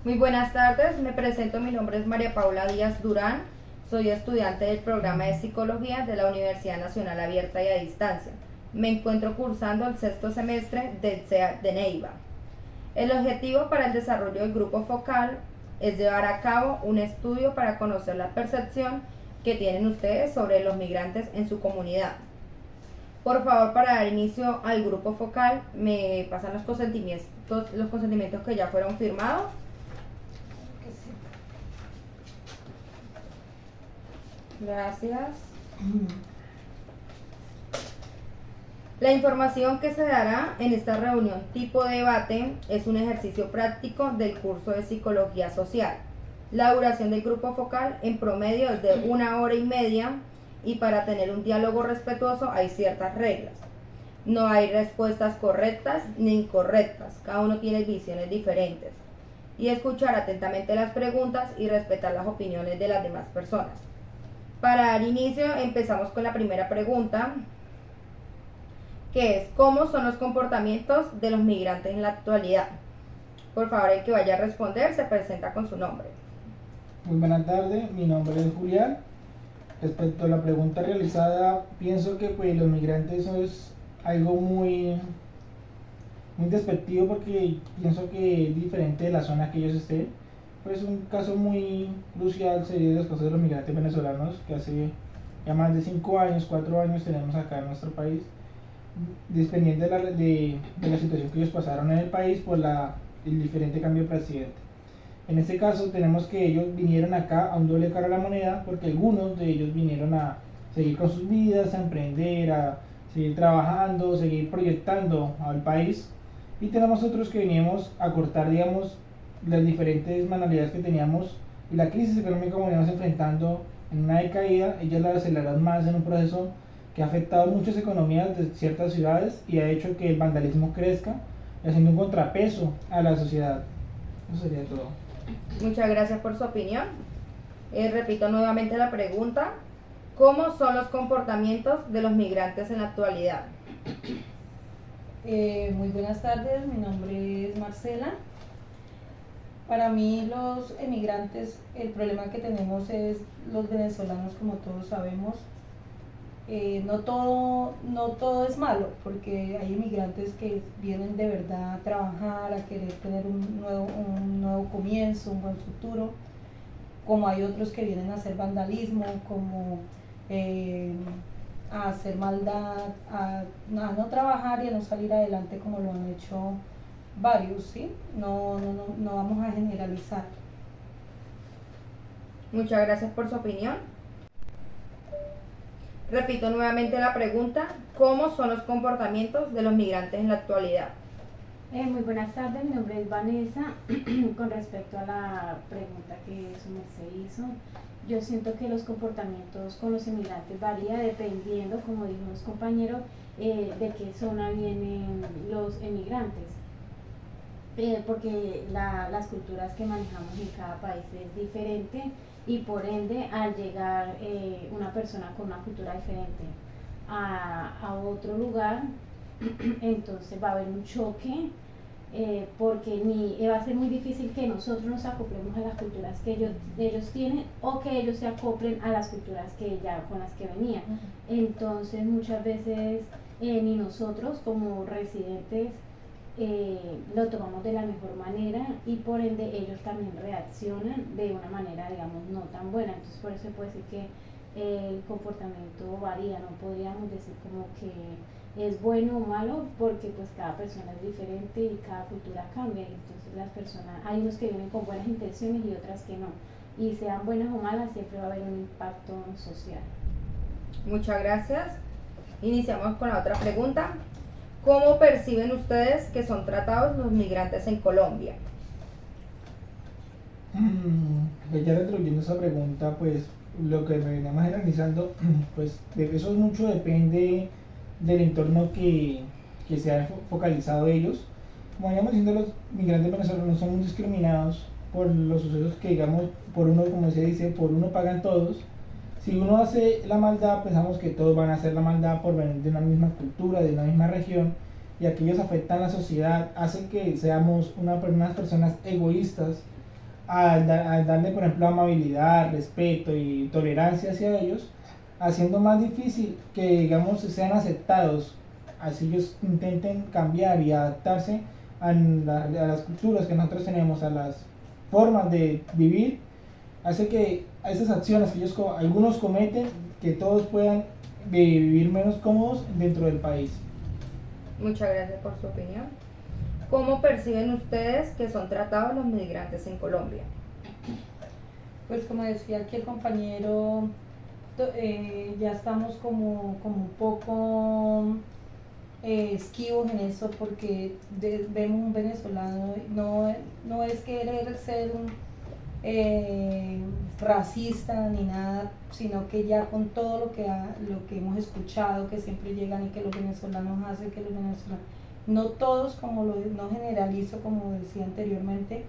Muy buenas tardes, me presento, mi nombre es María Paula Díaz Durán, soy estudiante del programa de Psicología de la Universidad Nacional Abierta y a Distancia. Me encuentro cursando el sexto semestre del CEA de Neiva. El objetivo para el desarrollo del grupo focal es llevar a cabo un estudio para conocer la percepción que tienen ustedes sobre los migrantes en su comunidad. Por favor, para dar inicio al grupo focal, me pasan los consentimientos que ya fueron firmados. Gracias. La información que se dará en esta reunión tipo debate es un ejercicio práctico del curso de Psicología Social. La duración del grupo focal en promedio es de 1 hora y media y para tener un diálogo respetuoso hay ciertas reglas. No hay respuestas correctas ni incorrectas, cada uno tiene visiones diferentes. Y escuchar atentamente las preguntas y respetar las opiniones de las demás personas. Para dar inicio, empezamos con la primera pregunta, que es: ¿cómo son los comportamientos de los migrantes en la actualidad? Por favor, el que vaya a responder se presenta con su nombre. Muy buenas tardes, mi nombre es Julián. Respecto a la pregunta realizada, pienso que pues los migrantes es algo muy despectivo, porque pienso que es diferente de la zona que ellos estén. Pues un caso muy crucial sería los casos de los migrantes venezolanos, que hace ya más de 5 años, 4 años tenemos acá en nuestro país, dependiendo de la situación que ellos pasaron en el país por el diferente cambio de presidente. En este caso tenemos que ellos vinieron acá a un doble cara a la moneda, porque algunos de ellos vinieron a seguir con sus vidas, a emprender, a seguir trabajando, seguir proyectando al país, y tenemos otros que veníamos a cortar, digamos, las diferentes manualidades que teníamos, y la crisis económica que veníamos enfrentando en una decaída, ellas la aceleraron más en un proceso que ha afectado muchas economías de ciertas ciudades y ha hecho que el vandalismo crezca, haciendo un contrapeso a la sociedad. Eso sería todo. Muchas gracias por su opinión. Repito nuevamente la pregunta: ¿cómo son los comportamientos de los migrantes en la actualidad? Muy buenas tardes, mi nombre es Marcela. Para mí los emigrantes, el problema que tenemos es los venezolanos, como todos sabemos. No todo es malo, porque hay inmigrantes que vienen de verdad a trabajar, a querer tener un nuevo comienzo, un buen futuro, como hay otros que vienen a hacer vandalismo, como a hacer maldad, a no trabajar y a no salir adelante, como lo han hecho varios, ¿sí? No vamos a generalizar. Muchas gracias por su opinión. Repito nuevamente la pregunta: ¿cómo son los comportamientos de los migrantes en la actualidad? Muy buenas tardes, mi nombre es Vanessa. Con respecto a la pregunta que su merced hizo, yo siento que los comportamientos con los inmigrantes varía dependiendo, como dijo los compañeros, de qué zona vienen los emigrantes. Porque las culturas que manejamos en cada país es diferente, y por ende al llegar una persona con una cultura diferente a otro lugar, entonces va a haber un choque, porque va a ser muy difícil que nosotros nos acoplemos a las culturas que ellos tienen, o que ellos se acoplen a las culturas con las que venían. Entonces muchas veces ni nosotros como residentes lo tomamos de la mejor manera, y por ende ellos también reaccionan de una manera, digamos, no tan buena. Entonces por eso se puede decir que el comportamiento varía, no podríamos decir como que es bueno o malo, porque pues cada persona es diferente y cada cultura cambia. Entonces las personas, hay unos que vienen con buenas intenciones y otras que no, y sean buenas o malas, siempre va a haber un impacto social. Muchas gracias. Iniciamos con la otra pregunta: ¿cómo perciben ustedes que son tratados los migrantes en Colombia? Pues ya retribuyendo esa pregunta, pues lo que me veníamos analizando, pues de eso mucho depende del entorno que se ha focalizado ellos. Como veníamos diciendo, los migrantes venezolanos son muy discriminados por los sucesos que, digamos, por uno, como se dice, por uno pagan todos. Si uno hace la maldad, pensamos que todos van a hacer la maldad por venir de una misma cultura, de una misma región, y aquellos afectan a la sociedad, hacen que seamos unas personas egoístas, a darle, por ejemplo, amabilidad, respeto y tolerancia hacia ellos, haciendo más difícil que, digamos, sean aceptados, así ellos intenten cambiar y adaptarse a las culturas que nosotros tenemos, a las formas de vivir, hace que a esas acciones que algunos cometen, que todos puedan vivir menos cómodos dentro del país. Muchas gracias por su opinión. ¿Cómo perciben ustedes que son tratados los migrantes en Colombia? Pues como decía aquí el compañero, ya estamos como un poco esquivos en eso, porque vemos un venezolano, no es querer ser un racista ni nada, sino que ya con todo lo que hemos escuchado, que siempre llegan y que los venezolanos hacen, que los venezolanos, no todos, no generalizo como decía anteriormente,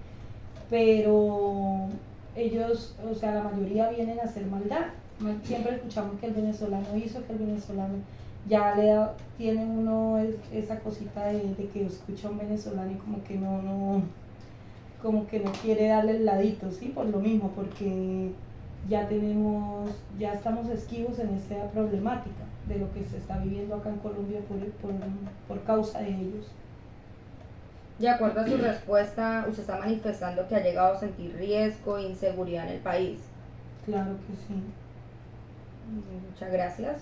pero ellos, o sea, la mayoría vienen a hacer maldad. Siempre escuchamos que el venezolano hizo, que el venezolano ya tiene uno esa cosita de que escucha a un venezolano y como que no quiere darle el ladito, ¿sí? Por lo mismo, porque ya estamos esquivos en esta problemática de lo que se está viviendo acá en Colombia por causa de ellos. De acuerdo a su respuesta, usted está manifestando que ha llegado a sentir riesgo e inseguridad en el país. Claro que sí. Muchas gracias.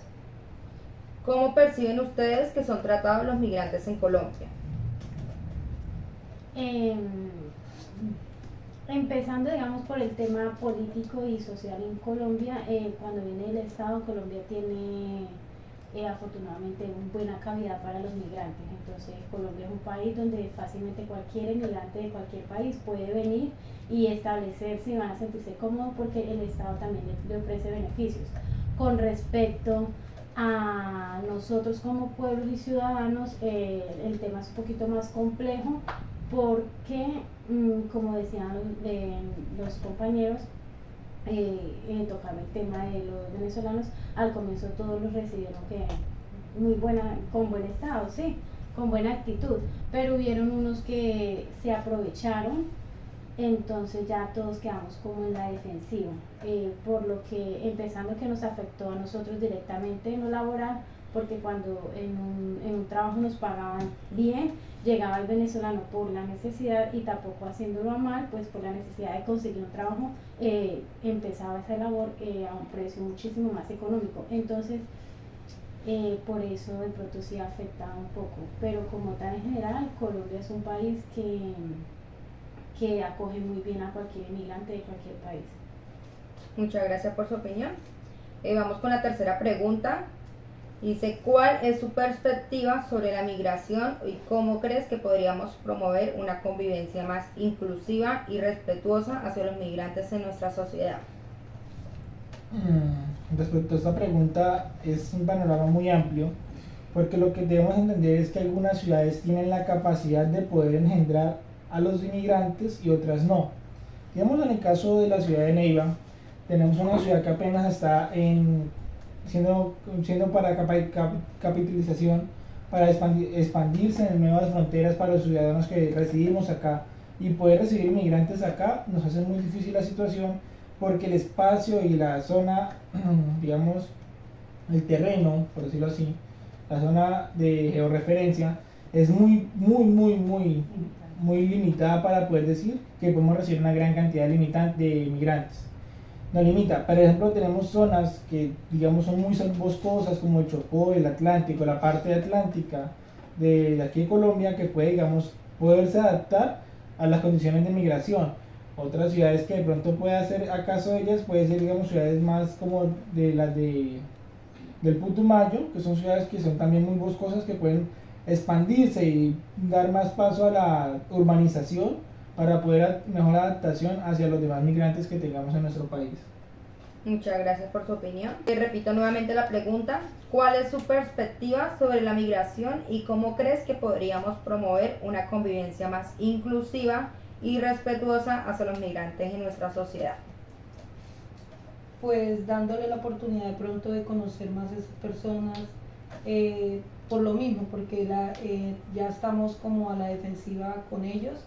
¿Cómo perciben ustedes que son tratados los migrantes en Colombia? Empezando, digamos, por el tema político y social en Colombia, cuando viene el Estado, Colombia tiene afortunadamente una buena calidad para los migrantes. Entonces, Colombia es un país donde fácilmente cualquier inmigrante de cualquier país puede venir y establecerse y van a sentirse cómodos porque el Estado también le ofrece beneficios. Con respecto a nosotros como pueblos y ciudadanos, el tema es un poquito más complejo porque, como decían los compañeros, tocando el tema de los venezolanos, al comienzo todos los recibieron con buen estado, sí, con buena actitud, pero hubieron unos que se aprovecharon, entonces ya todos quedamos como en la defensiva, por lo que empezando que nos afectó a nosotros directamente en lo laboral, porque cuando en un trabajo nos pagaban bien, llegaba el venezolano por la necesidad y tampoco haciéndolo a mal, pues por la necesidad de conseguir un trabajo, empezaba esa labor a un precio muchísimo más económico. Entonces, por eso de pronto sí afectaba un poco, pero como tal en general, Colombia es un país que acoge muy bien a cualquier inmigrante de cualquier país. Muchas gracias por su opinión. Vamos con la tercera pregunta. Dice, ¿cuál es su perspectiva sobre la migración y cómo crees que podríamos promover una convivencia más inclusiva y respetuosa hacia los migrantes en nuestra sociedad? Respecto a esta pregunta, es un panorama muy amplio, porque lo que debemos entender es que algunas ciudades tienen la capacidad de poder engendrar a los inmigrantes y otras no. Digamos, en el caso de la ciudad de Neiva, tenemos una ciudad que apenas está siendo para capitalización, para expandirse en nuevas fronteras para los ciudadanos que residimos acá, y poder recibir inmigrantes acá nos hace muy difícil la situación, porque el espacio y la zona, digamos, el terreno, por decirlo así, la zona de georreferencia es muy limitada para poder decir que podemos recibir una gran cantidad de inmigrantes. Nos limita. Por ejemplo, tenemos zonas que, digamos, son muy boscosas, como el Chocó, el Atlántico, la parte atlántica de aquí de Colombia, que puede, digamos, poderse adaptar a las condiciones de migración. Otras ciudades que de pronto puede hacer acaso de ellas, puede ser, digamos, ciudades más como de las del Putumayo, que son ciudades que son también muy boscosas, que pueden expandirse y dar más paso a la urbanización para poder mejor adaptación hacia los demás migrantes que tengamos en nuestro país. Muchas gracias por su opinión. Y repito nuevamente la pregunta, ¿cuál es su perspectiva sobre la migración y cómo crees que podríamos promover una convivencia más inclusiva y respetuosa hacia los migrantes en nuestra sociedad? Pues dándole la oportunidad de pronto de conocer más a esas personas, por lo mismo, porque ya estamos como a la defensiva con ellos,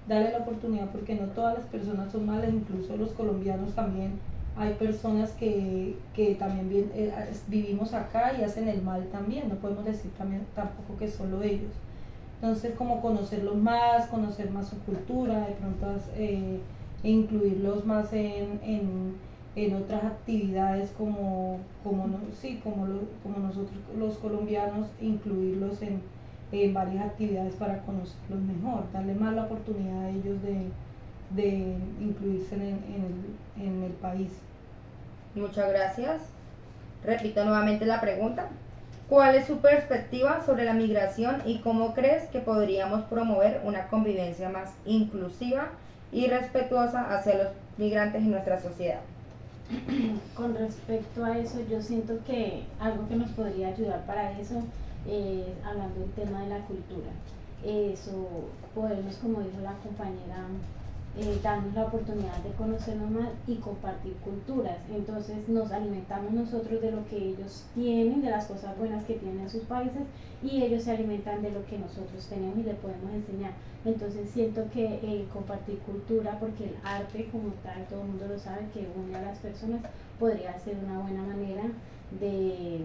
darle la oportunidad, porque no todas las personas son malas, incluso los colombianos también. Hay personas que también vivimos acá y hacen el mal también, no podemos decir también tampoco que solo ellos. Entonces, como conocerlos más, conocer más su cultura, de pronto incluirlos más en otras actividades como nosotros los colombianos, incluirlos en varias actividades para conocerlos mejor, darle más la oportunidad a ellos de incluirse en el país. Muchas gracias. Repito nuevamente la pregunta. ¿Cuál es su perspectiva sobre la migración y cómo crees que podríamos promover una convivencia más inclusiva y respetuosa hacia los migrantes en nuestra sociedad? Con respecto a eso, yo siento que algo que nos podría ayudar para eso es hablando del tema de la cultura. Eso, podernos, como dijo la compañera, darnos la oportunidad de conocernos más y compartir culturas. Entonces nos alimentamos nosotros de lo que ellos tienen, de las cosas buenas que tienen en sus países, y ellos se alimentan de lo que nosotros tenemos y le podemos enseñar. Entonces siento que compartir cultura, porque el arte como tal, todo el mundo lo sabe, que une a las personas, podría ser una buena manera de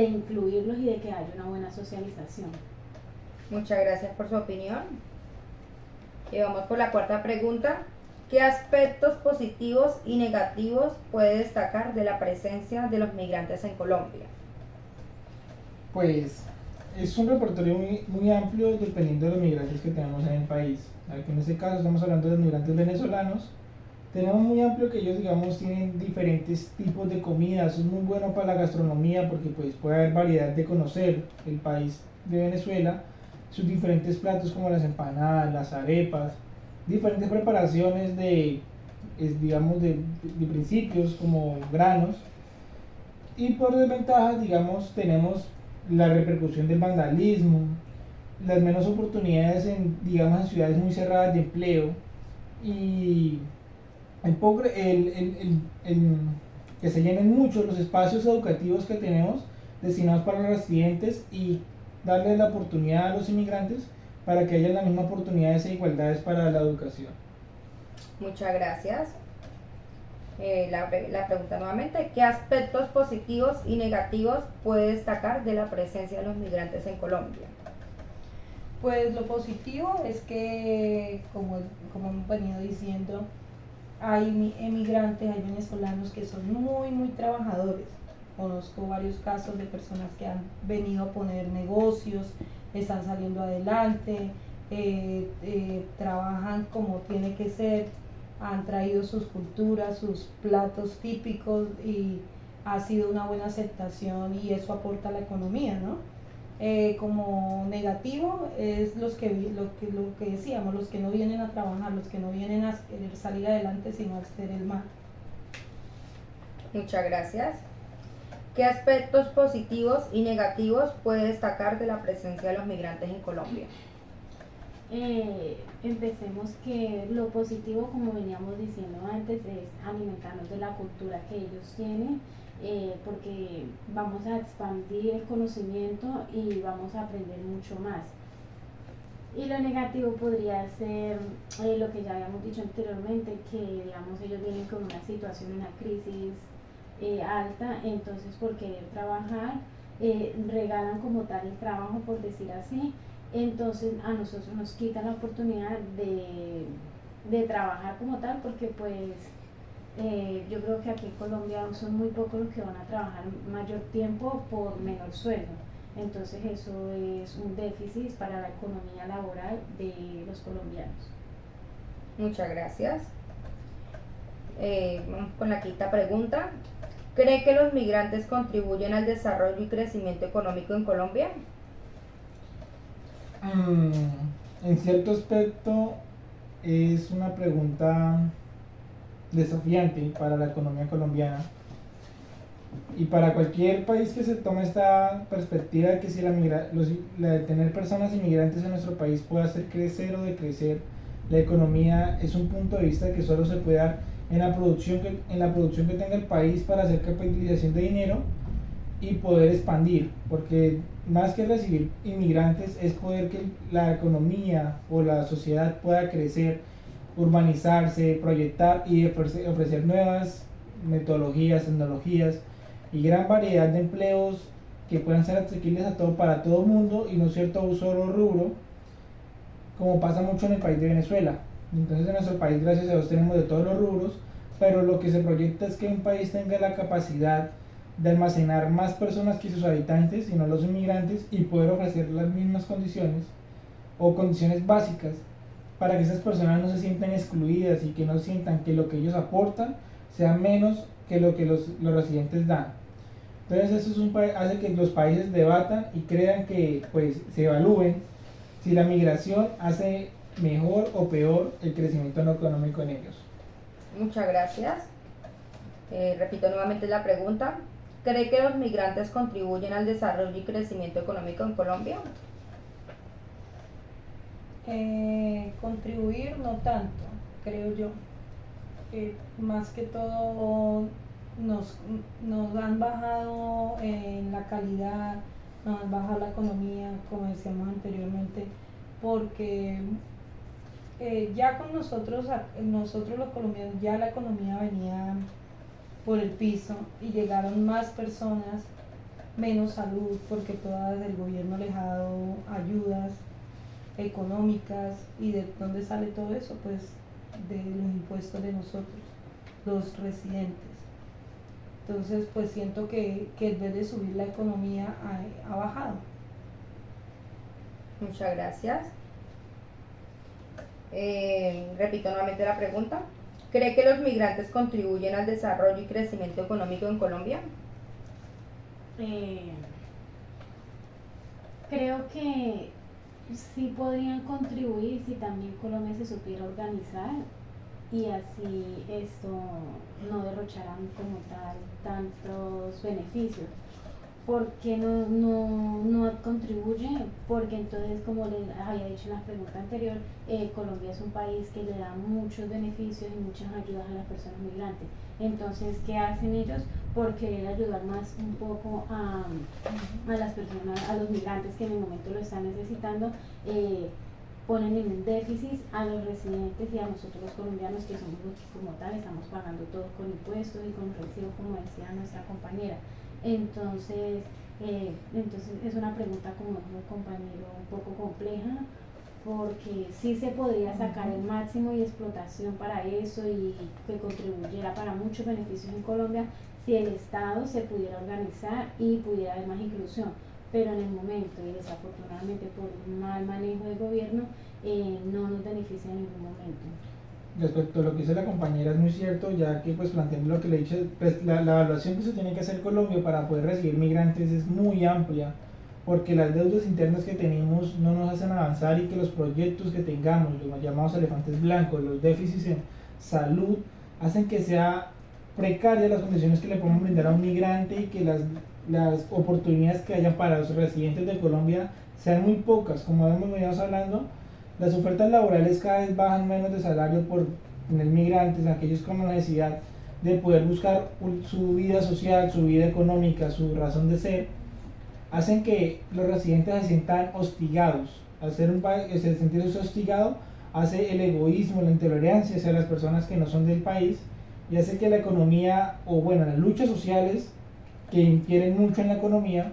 incluirlos y de que haya una buena socialización. Muchas gracias por su opinión. Y vamos por la cuarta pregunta. ¿Qué aspectos positivos y negativos puede destacar de la presencia de los migrantes en Colombia? Pues es un repertorio muy amplio dependiendo de los migrantes que tenemos en el país. Aquí en este caso estamos hablando de los migrantes venezolanos. Tenemos muy amplio que ellos, digamos, tienen diferentes tipos de comidas. Eso es muy bueno para la gastronomía porque pues puede haber variedad de conocer el país de Venezuela, sus diferentes platos como las empanadas, las arepas, diferentes preparaciones digamos, de principios como granos. Y por desventajas, digamos, tenemos la repercusión del vandalismo, las menos oportunidades digamos, en ciudades muy cerradas de empleo, y que se llenen mucho los espacios educativos que tenemos destinados para los residentes, y darle la oportunidad a los inmigrantes para que haya la misma oportunidades e igualdades para la educación. Muchas gracias. La pregunta nuevamente, ¿qué aspectos positivos y negativos puede destacar de la presencia de los migrantes en Colombia? Pues lo positivo es que, como hemos venido diciendo, hay emigrantes, hay venezolanos que son muy trabajadores. Conozco varios casos de personas que han venido a poner negocios, están saliendo adelante, trabajan como tiene que ser, han traído sus culturas, sus platos típicos, y ha sido una buena aceptación y eso aporta a la economía, ¿no? Como negativo es lo que decíamos, los que no vienen a trabajar, los que no vienen a querer salir adelante sino a hacer el mal. Muchas gracias. ¿Qué aspectos positivos y negativos puede destacar de la presencia de los migrantes en Colombia? Empecemos que lo positivo, como veníamos diciendo antes, es alimentarnos de la cultura que ellos tienen, porque vamos a expandir el conocimiento y vamos a aprender mucho más. Y lo negativo podría ser lo que ya habíamos dicho anteriormente, que digamos ellos vienen con una situación, una crisis alta, entonces por querer trabajar regalan como tal el trabajo, por decir así. Entonces a nosotros nos quitan la oportunidad de trabajar como tal, porque pues yo creo que aquí en Colombia son muy pocos los que van a trabajar mayor tiempo por menor sueldo. Entonces eso es un déficit para la economía laboral de los colombianos. Muchas gracias. Vamos con la quinta pregunta. ¿Cree que los migrantes contribuyen al desarrollo y crecimiento económico en Colombia? En cierto aspecto es una pregunta desafiante para la economía colombiana y para cualquier país que se tome esta perspectiva de que si de tener personas inmigrantes en nuestro país puede hacer crecer o decrecer la economía. Es un punto de vista que solo se puede dar en la producción que tenga el país para hacer capitalización de dinero, y poder expandir, porque más que recibir inmigrantes es poder que la economía o la sociedad pueda crecer, urbanizarse, proyectar y ofrecer nuevas metodologías, tecnologías y gran variedad de empleos que puedan ser asequibles para todo el mundo y no cierto a un solo rubro, como pasa mucho en el país de Venezuela. Entonces en nuestro país, gracias a Dios, tenemos de todos los rubros, pero lo que se proyecta es que un país tenga la capacidad de almacenar más personas que sus habitantes y no los inmigrantes, y poder ofrecer las mismas condiciones o condiciones básicas para que esas personas no se sientan excluidas y que no sientan que lo que ellos aportan sea menos que lo que los residentes dan. Entonces eso hace que los países debatan y crean que pues se evalúen si la migración hace mejor o peor el crecimiento no económico en ellos. Muchas gracias. Repito nuevamente la pregunta. ¿Cree que los migrantes contribuyen al desarrollo y crecimiento económico en Colombia? Contribuir no tanto, creo yo. Más que todo nos han bajado en la calidad, nos han bajado la economía, como decíamos anteriormente, porque ya con nosotros los colombianos, ya la economía venía por el piso y llegaron más personas, menos salud, porque el gobierno les ha dado ayudas económicas. ¿Y de dónde sale todo eso? Pues de los impuestos de nosotros, los residentes. Entonces pues siento que en vez de subir la economía ha bajado. Muchas gracias. Repito nuevamente la pregunta. ¿Cree que los migrantes contribuyen al desarrollo y crecimiento económico en Colombia? Creo que sí podrían contribuir si también Colombia se supiera organizar y así esto no derrocharan como tal tantos beneficios. ¿Por qué no contribuye? Porque entonces, como les había dicho en la pregunta anterior, Colombia es un país que le da muchos beneficios y muchas ayudas a las personas migrantes. Entonces, ¿qué hacen ellos? Por querer ayudar más un poco a las personas, a los migrantes que en el momento lo están necesitando, ponen en déficit a los residentes y a nosotros los colombianos, que somos los que como tal estamos pagando todo con impuestos y con recibo, como decía nuestra compañera. Entonces es una pregunta, como dijo el compañero, un poco compleja, porque sí se podría sacar el máximo y explotación para eso y que contribuyera para muchos beneficios en Colombia si el Estado se pudiera organizar y pudiera haber más inclusión, pero en el momento y desafortunadamente por un mal manejo del gobierno no nos beneficia en ningún momento. Respecto a lo que dice la compañera, es muy cierto, ya que pues planteando lo que le he dicho, pues la evaluación que se tiene que hacer Colombia para poder recibir migrantes es muy amplia, porque las deudas internas que tenemos no nos hacen avanzar, y que los proyectos que tengamos, los llamados elefantes blancos, los déficits en salud, hacen que sea precaria las condiciones que le podemos brindar a un migrante, y que las oportunidades que haya para los residentes de Colombia sean muy pocas. Como hemos venido hablando, las ofertas laborales cada vez bajan menos de salario por tener migrantes, aquellos con la necesidad de poder buscar su vida social, su vida económica, su razón de ser, hacen que los residentes se sientan hostigados. Al sentirse hostigado, hace el egoísmo, la intolerancia hacia las personas que no son del país, y hace que la economía, o bueno, las luchas sociales que infieren mucho en la economía,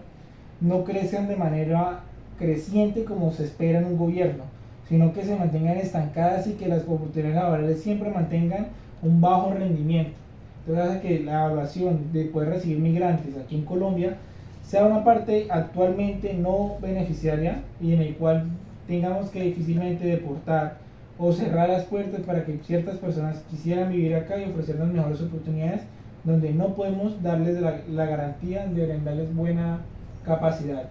no crezcan de manera creciente como se espera en un gobierno, sino que se mantengan estancadas y que las oportunidades laborales siempre mantengan un bajo rendimiento. Entonces hace que la evaluación de poder recibir migrantes aquí en Colombia sea una parte actualmente no beneficiaria, y en el cual tengamos que difícilmente deportar o cerrar las puertas para que ciertas personas quisieran vivir acá y ofrecernos mejores oportunidades, donde no podemos darles la garantía de brindarles buena capacidad.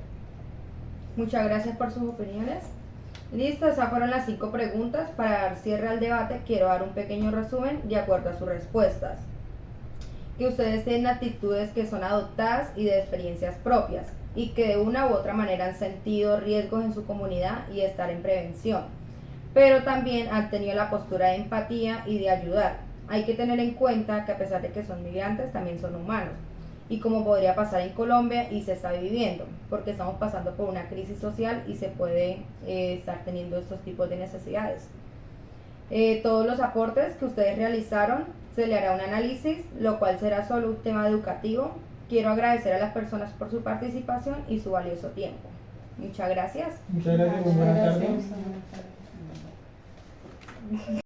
Muchas gracias por sus opiniones. Listo, esas fueron las 5 preguntas. Para dar cierre al debate, quiero dar un pequeño resumen de acuerdo a sus respuestas. Que ustedes tienen actitudes que son adoptadas y de experiencias propias, y que de una u otra manera han sentido riesgos en su comunidad y estar en prevención, pero también han tenido la postura de empatía y de ayudar. Hay que tener en cuenta que a pesar de que son migrantes, también son humanos, y como podría pasar en Colombia y se está viviendo, porque estamos pasando por una crisis social y se puede estar teniendo estos tipos de necesidades. Todos los aportes que ustedes realizaron se le hará un análisis, lo cual será solo un tema educativo. Quiero agradecer a las personas por su participación y su valioso tiempo. Muchas gracias. Muchas gracias, muy buenas tardes. Gracias.